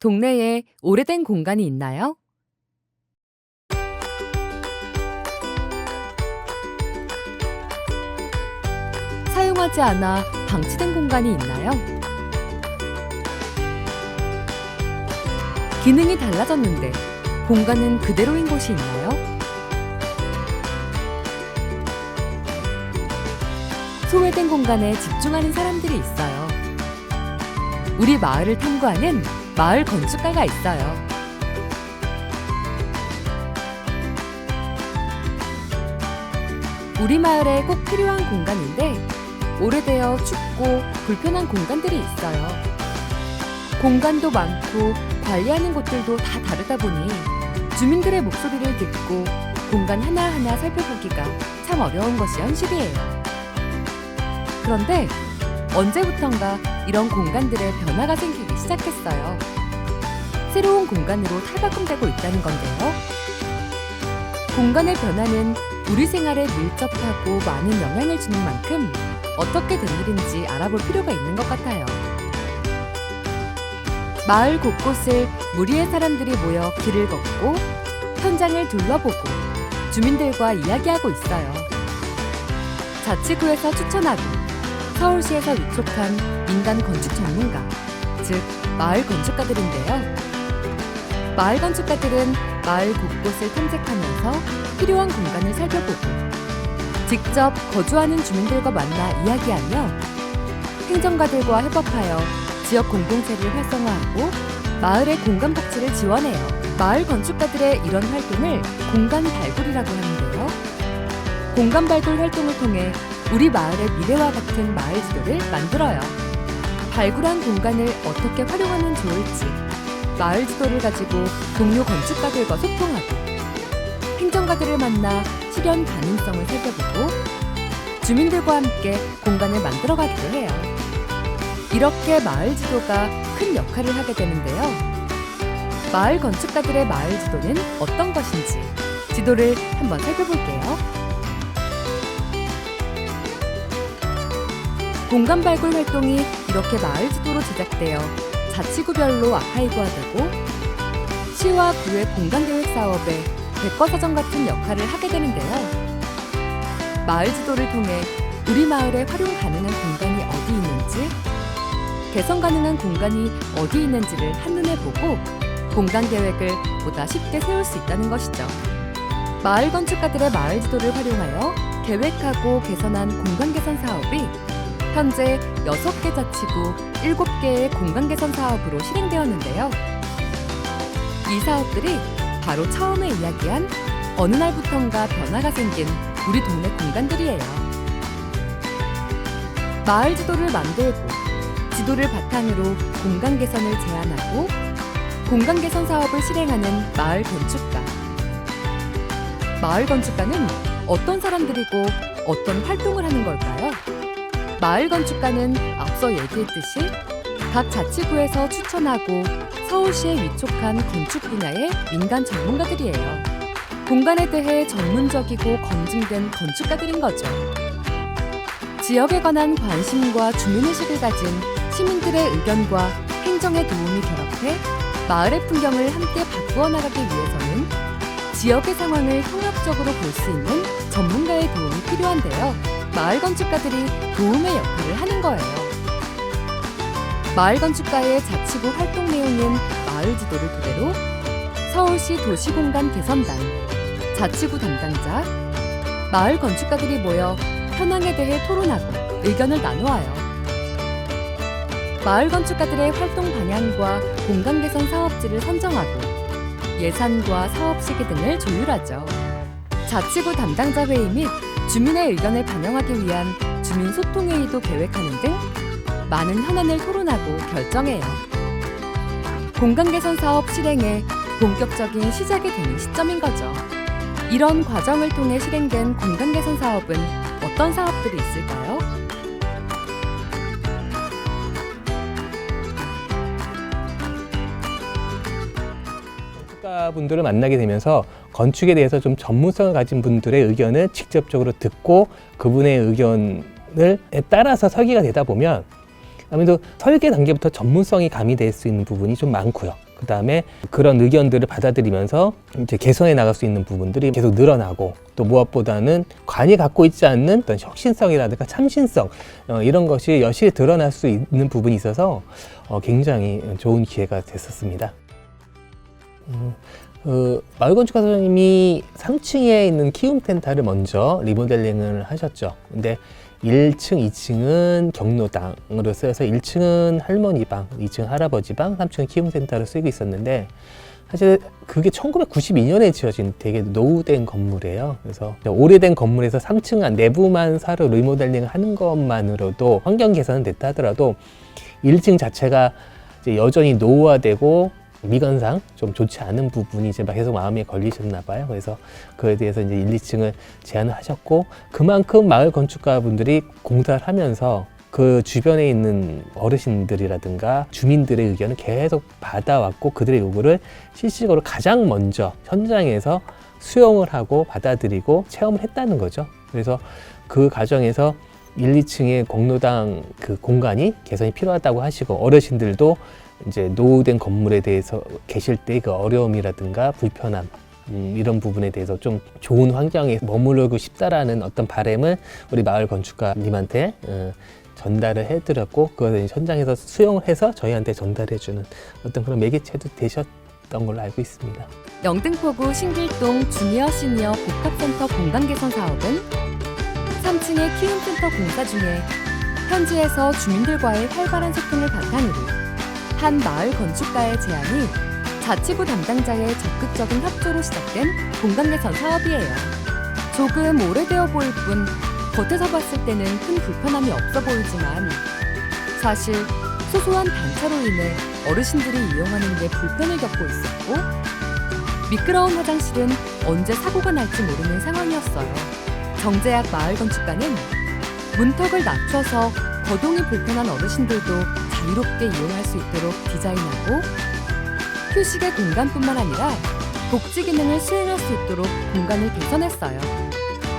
동네에 오래된 공간이 있나요? 사용하지 않아 방치된 공간이 있나요? 기능이 달라졌는데 공간은 그대로인 곳이 있나요? 소외된 공간에 집중하는 사람들이 있어요. 우리 마을을 탐구하는 마을 건축가가 있어요. 우리 마을에 꼭 필요한 공간인데 오래되어 춥고 불편한 공간들이 있어요. 공간도 많고 관리하는 곳들도 다 다르다 보니 주민들의 목소리를 듣고 공간 하나하나 살펴보기가 참 어려운 것이 현실이에요. 그런데 언제부턴가 이런 공간들에 변화가 생기기 시작했어요. 새로운 공간으로 탈바꿈되고 있다는 건데요. 공간의 변화는 우리 생활에 밀접하고 많은 영향을 주는 만큼 어떻게 된 일인지 알아볼 필요가 있는 것 같아요. 마을 곳곳을 무리의 사람들이 모여 길을 걷고 현장을 둘러보고 주민들과 이야기하고 있어요. 자치구에서 추천하고 서울시에서 위촉한 민간 건축 전문가, 즉 마을 건축가들인데요. 마을 건축가들은 마을 곳곳을 탐색하면서 필요한 공간을 살펴보고 직접 거주하는 주민들과 만나 이야기하며 행정가들과 협업하여 지역 공동체를 활성화하고 마을의 공간 복지를 지원해요. 마을 건축가들의 이런 활동을 공간 발굴이라고 하는데요. 공간 발굴 활동을 통해 우리 마을의 미래와 같은 마을 지도를 만들어요. 발굴한 공간을 어떻게 활용하면 좋을지 마을 지도를 가지고 동료 건축가들과 소통하고 행정가들을 만나 실현 가능성을 살펴보고 주민들과 함께 공간을 만들어가기도 해요. 이렇게 마을 지도가 큰 역할을 하게 되는데요. 마을 건축가들의 마을 지도는 어떤 것인지 지도를 한번 살펴볼게요. 공간 발굴 활동이 이렇게 마을 지도로 제작되어 자치구별로 아카이브화되고 시와 구의 공간계획 사업에 백과사전 같은 역할을 하게 되는데요. 마을 지도를 통해 우리 마을에 활용 가능한 공간이 어디 있는지, 개선 가능한 공간이 어디 있는지를 한눈에 보고 공간 계획을 보다 쉽게 세울 수 있다는 것이죠. 마을 건축가들의 마을 지도를 활용하여 계획하고 개선한 공간 개선 사업이 현재 6개 자치구 7개의 공간 개선 사업으로 실행되었는데요. 이 사업들이 바로 처음에 이야기한 어느 날부턴가 변화가 생긴 우리 동네 공간들이에요. 마을 지도를 만들고 지도를 바탕으로 공간 개선을 제안하고 공간 개선 사업을 실행하는 마을 건축가. 마을 건축가는 어떤 사람들이고 어떤 활동을 하는 걸까요? 마을 건축가는 앞서 얘기했듯이 각 자치구에서 추천하고 서울시에 위촉한 건축 분야의 민간 전문가들이에요. 공간에 대해 전문적이고 검증된 건축가들인 거죠. 지역에 관한 관심과 주민의식을 가진 시민들의 의견과 행정의 도움이 결합해 마을의 풍경을 함께 바꾸어 나가기 위해서는 지역의 상황을 통합적으로 볼 수 있는 전문가의 도움이 필요한데요. 마을 건축가들이 도움의 역할을 하는 거예요. 마을 건축가의 자치구 활동 내용은 마을 지도를 토대로 서울시 도시공간 개선단, 자치구 담당자, 마을 건축가들이 모여 현황에 대해 토론하고 의견을 나누어요. 마을 건축가들의 활동 방향과 공간 개선 사업지를 선정하고 예산과 사업 시기 등을 조율하죠. 자치구 담당자 회의 및 주민의 의견을 반영하기 위한 주민 소통회의도 계획하는 등 많은 현안을 토론하고 결정해요. 공간 개선 사업 실행에 본격적인 시작이 되는 시점인 거죠. 이런 과정을 통해 실행된 공간 개선 사업은 어떤 사업들이 있을까요? 분들을 만나게 되면서 건축에 대해서 좀 전문성을 가진 분들의 의견을 직접적으로 듣고 그분의 의견을 따라서 설계가 되다 보면 아무래도 설계 단계부터 전문성이 가미될 수 있는 부분이 좀 많고요. 그다음에 그런 의견들을 받아들이면서 이제 개선해 나갈 수 있는 부분들이 계속 늘어나고, 또 무엇보다는 관이 갖고 있지 않는 어떤 혁신성이라든가 참신성, 이런 것이 여실히 드러날 수 있는 부분이 있어서 굉장히 좋은 기회가 됐었습니다. 마을건축가 선생님이 3층에 있는 키움센터를 먼저 리모델링을 하셨죠. 근데 1층, 2층은 경로당으로 쓰여서 1층은 할머니 방, 2층 할아버지 방, 3층은 키움센터를 쓰고 있었는데, 사실 그게 1992년에 지어진 되게 노후된 건물이에요. 그래서 오래된 건물에서 3층 안 내부만 사로 리모델링을 하는 것만으로도 환경 개선은 됐다 하더라도 1층 자체가 이제 여전히 노후화되고 미관상 좀 좋지 않은 부분이 이제 계속 마음에 걸리셨나 봐요. 그래서 그에 대해서 이제 1, 2층을 제안을 하셨고, 그만큼 마을 건축가 분들이 공사를 하면서 그 주변에 있는 어르신들이라든가 주민들의 의견을 계속 받아왔고, 그들의 요구를 실질적으로 가장 먼저 현장에서 수용을 하고 받아들이고 체험을 했다는 거죠. 그래서 그 과정에서 1, 2층의 공로당 그 공간이 개선이 필요하다고 하시고, 어르신들도 이제 노후된 건물에 대해서 계실 때 그 어려움이라든가 불편함, 이런 부분에 대해서 좀 좋은 환경에 머무르고 싶다라는 어떤 바람을 우리 마을 건축가님한테 전달을 해드렸고, 그것을 현장에서 수용을 해서 저희한테 전달해주는 어떤 그런 매개체도 되셨던 걸로 알고 있습니다. 영등포구 신길동 주니어 시니어 복합센터 공간 개선 사업은 3층의 키움센터 공사 중에 현지에서 주민들과의 활발한 소통을 바탕으로 한 마을 건축가의 제안이 자치구 담당자의 적극적인 협조로 시작된 공간 개선 사업이에요. 조금 오래되어 보일 뿐 겉에서 봤을 때는 큰 불편함이 없어 보이지만, 사실 소소한 단차로 인해 어르신들이 이용하는 데 불편을 겪고 있었고, 미끄러운 화장실은 언제 사고가 날지 모르는 상황이었어요. 정재학 마을 건축가는 문턱을 낮춰서 거동이 불편한 어르신들도 자유롭게 이용할 수 있도록 디자인하고, 휴식의 공간뿐만 아니라 복지 기능을 수행할 수 있도록 공간을 개선했어요.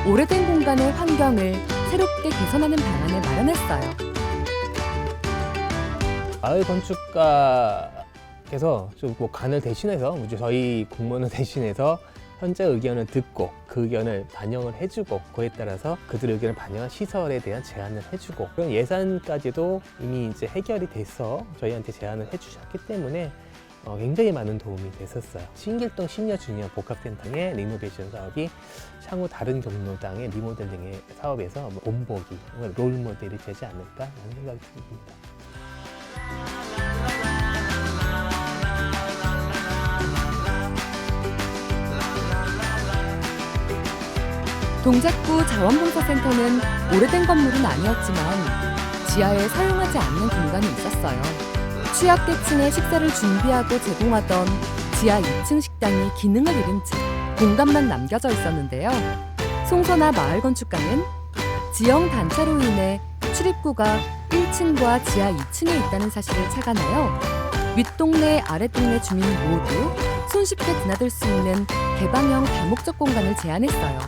오래된 공간의 환경을 새롭게 개선하는 방안을 마련했어요. 마을 건축가께서 좀 뭐 간을 대신해서, 저희 공무원을 대신해서 현재 의견을 듣고 그 의견을 반영을 해주고, 그에 따라서 그들의 의견을 반영한 시설에 대한 제안을 해주고, 그런 예산까지도 이미 이제 해결이 돼서 저희한테 제안을 해주셨기 때문에 굉장히 많은 도움이 됐었어요. 신길동 시니어 주니어 복합센터의 리노베이션 사업이 향후 다른 경로당의 리모델링의 사업에서 본보기, 롤모델이 되지 않을까 하는 생각이 듭니다. 동작구 자원봉사센터는 오래된 건물은 아니었지만 지하에 사용하지 않는 공간이 있었어요. 취약계층의 식사를 준비하고 제공하던 지하 2층 식당이 기능을 잃은 채 공간만 남겨져 있었는데요. 송선아 마을 건축가는 지형 단차로 인해 출입구가 1층과 지하 2층에 있다는 사실을 착안하여 윗동네 아랫동네 주민 모두 손쉽게 드나들 수 있는 개방형 다목적 공간을 제안했어요.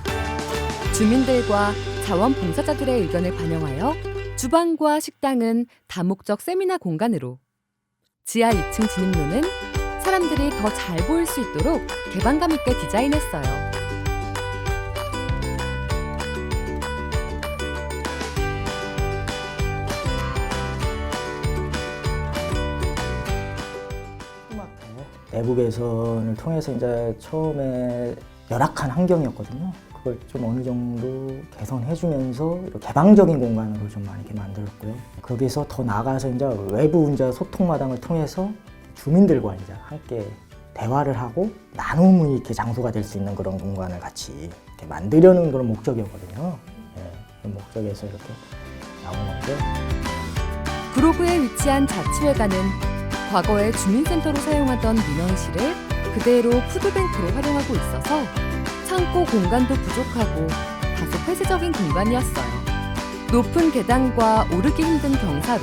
주민들과 자원봉사자들의 의견을 반영하여 주방과 식당은 다목적 세미나 공간으로, 지하 2층 진입로는 사람들이 더 잘 보일 수 있도록 개방감 있게 디자인했어요. 내부 개선을 통해서 이제 처음에 열악한 환경이었거든요. 그걸 좀 어느 정도 개선해주면서 개방적인 공간으로 좀 많이 이렇게 만들었고요. 거기서 더 나아가서 이제 외부 이제 소통 마당을 통해서 주민들과 이제 함께 대화를 하고 나눔의 이렇게 장소가 될 수 있는 그런 공간을 같이 이렇게 만들려는 그런 목적이었거든요. 그런 목적에서 이렇게 나온 건데. 구로구에 위치한 자치회관은 과거에 주민센터로 사용하던 민원실을 그대로 푸드뱅크로 활용하고 있어서 창고 공간도 부족하고 다소 폐쇄적인 공간이었어요. 높은 계단과 오르기 힘든 경사로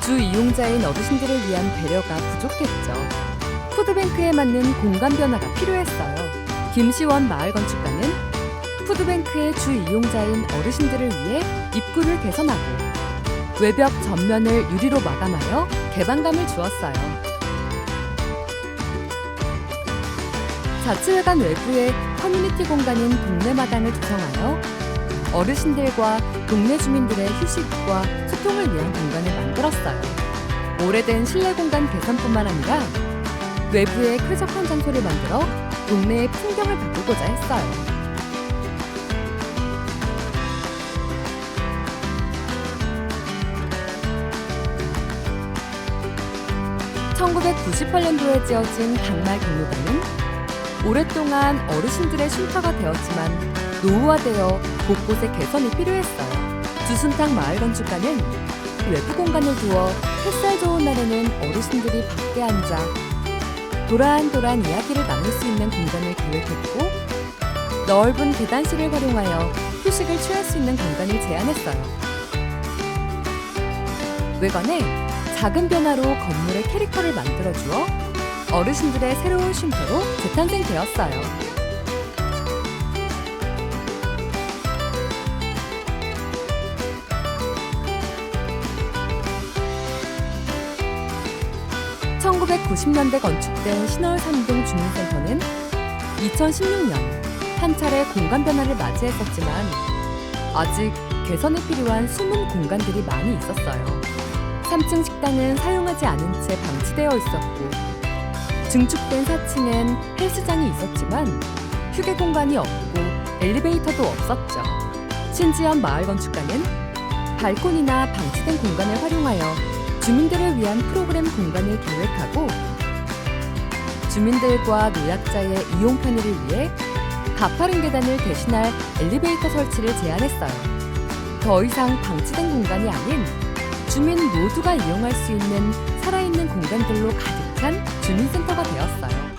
주 이용자인 어르신들을 위한 배려가 부족했죠. 푸드뱅크에 맞는 공간 변화가 필요했어요. 김시원 마을 건축가는 푸드뱅크의 주 이용자인 어르신들을 위해 입구를 개선하고 외벽 전면을 유리로 마감하여 개방감을 주었어요. 자치회관 외부에 커뮤니티 공간인 동네마당을 조성하여 어르신들과 동네 주민들의 휴식과 소통을 위한 공간을 만들었어요. 오래된 실내 공간 개선뿐만 아니라 외부에 쾌적한 장소를 만들어 동네의 풍경을 바꾸고자 했어요. 1998년도에 지어진 당말 경로당은 오랫동안 어르신들의 쉼터가 되었지만 노후화되어 곳곳에 개선이 필요했어요. 주순탕 마을 건축가는 외부 공간을 두어 햇살 좋은 날에는 어르신들이 밖에 앉아 도란도란 이야기를 나눌 수 있는 공간을 계획했고, 넓은 계단실을 활용하여 휴식을 취할 수 있는 공간을 제안했어요. 외관에 작은 변화로 건물의 캐릭터를 만들어주어 어르신들의 새로운 쉼터로 재탄생되었어요. (1990년대) 건축된 신월 3동 주민센터는 2016년 한 차례 공간 변화를 맞이했었지만 아직 개선이 필요한 숨은 공간들이 많이 있었어요. 3층 식당은 사용하지 않은 채 방치되어 있었고, 증축된 4층엔 헬스장이 있었지만 휴게 공간이 없고 엘리베이터도 없었죠. 신지연 마을 건축가는 발코니나 방치된 공간을 활용하여 주민들을 위한 프로그램 공간을 계획하고, 주민들과 노약자의 이용 편의를 위해 가파른 계단을 대신할 엘리베이터 설치를 제안했어요. 더 이상 방치된 공간이 아닌 주민 모두가 이용할 수 있는 살아있는 공간들로 가득한 주민센터가 되었어요.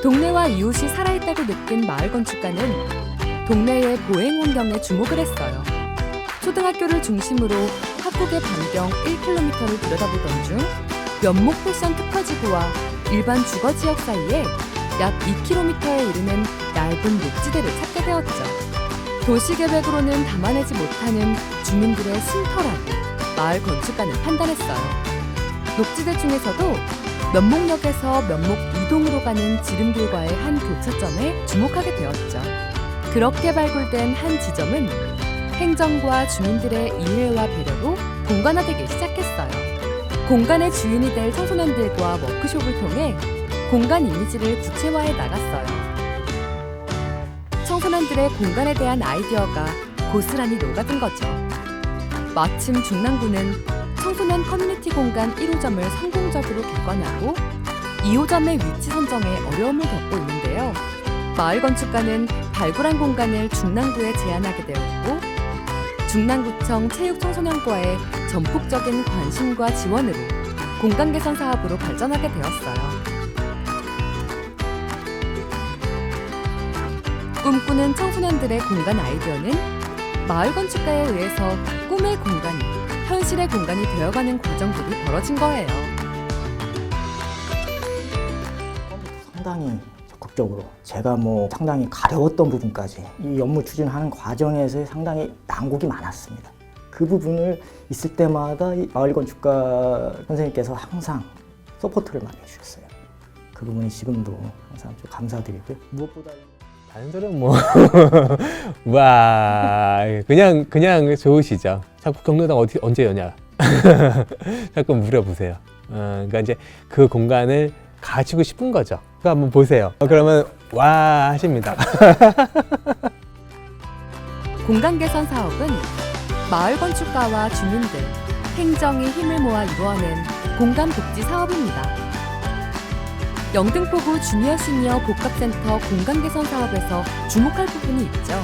동네와 이웃이 살아있다고 느낀 마을 건축가는 동네의 보행 환경에 주목을 했어요. 초등학교를 중심으로 학국의 반경 1km를 들여다보던 중 면목 패션 특화지구와 일반 주거지역 사이에 약 2km에 이르는 얇은 녹지대를 찾게 되었죠. 도시계획으로는 담아내지 못하는 주민들의 쉼터라고 마을 건축가는 판단했어요. 녹지대 중에서도 면목역에서 면목 이동으로 가는 지름길과의 한 교차점에 주목하게 되었죠. 그렇게 발굴된 한 지점은 행정과 주민들의 이해와 배려로 공간화되기 시작했어요. 공간의 주인이 될 청소년들과 워크숍을 통해 공간 이미지를 구체화해 나갔어요. 청소년들의 공간에 대한 아이디어가 고스란히 녹아든 거죠. 마침 중랑구는 청소년 커뮤니티 공간 1호점을 성공적으로 개관하고 2호점의 위치 선정에 어려움을 겪고 있는데요. 마을 건축가는 발굴한 공간을 중랑구에 제안하게 되었고, 중랑구청 체육청소년과의 전폭적인 관심과 지원으로 공간 개선 사업으로 발전하게 되었어요. 꿈꾸는 청소년들의 공간 아이디어는 마을 건축가에 의해서 꿈의 공간이 현실의 공간이 되어가는 과정들이 벌어진 거예요. 상당히 적극적으로 제가 상당히 가려웠던 부분까지 이 업무 추진하는 과정에서 상당히 난국이 많았습니다. 그 부분을 있을 때마다 이 마을 건축가 선생님께서 항상 서포트를 많이 해주셨어요. 그 부분이 지금도 항상 좀 감사드리고요. 무엇보다 다른 소리는 와, 그냥 좋으시죠. 자꾸 경로당 언제 여냐? 자꾸 물어보세요. 그러니까 이제 그 공간을 가지고 싶은 거죠. 그거 한번 보세요. 그러면 와 하십니다. 공간 개선 사업은 마을 건축가와 주민들, 행정이 힘을 모아 이루어낸 공간 복지 사업입니다. 영등포구 주니어 시니어 복합센터 공간 개선 사업에서 주목할 부분이 있죠.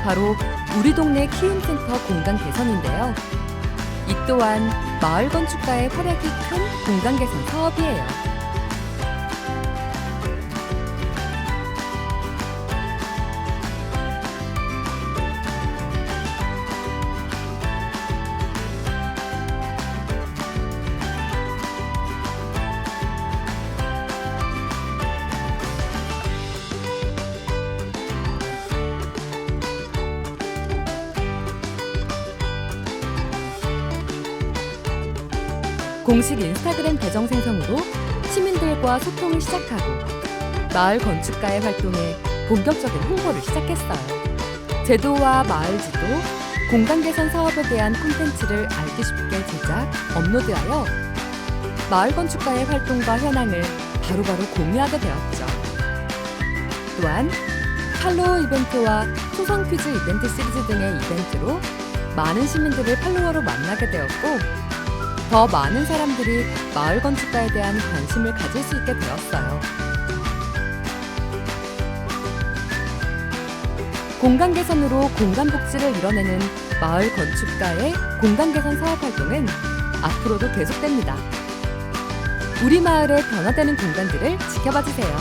바로 우리 동네 키움센터 공간 개선인데요. 이 또한 마을 건축가의 활약이 큰 공간 개선 사업이에요. 공식 인스타그램 계정 생성으로 시민들과 소통을 시작하고 마을 건축가의 활동에 본격적인 홍보를 시작했어요. 제도와 마을 지도, 공간 개선 사업에 대한 콘텐츠를 알기 쉽게 제작, 업로드하여 마을 건축가의 활동과 현황을 바로바로 공유하게 되었죠. 또한 팔로워 이벤트와 초성 퀴즈 이벤트 시리즈 등의 이벤트로 많은 시민들을 팔로워로 만나게 되었고 더 많은 사람들이 마을 건축가에 대한 관심을 가질 수 있게 되었어요. 공간 개선으로 공간 복지를 이뤄내는 마을 건축가의 공간 개선 사업 활동은 앞으로도 계속됩니다. 우리 마을의 변화되는 공간들을 지켜봐 주세요.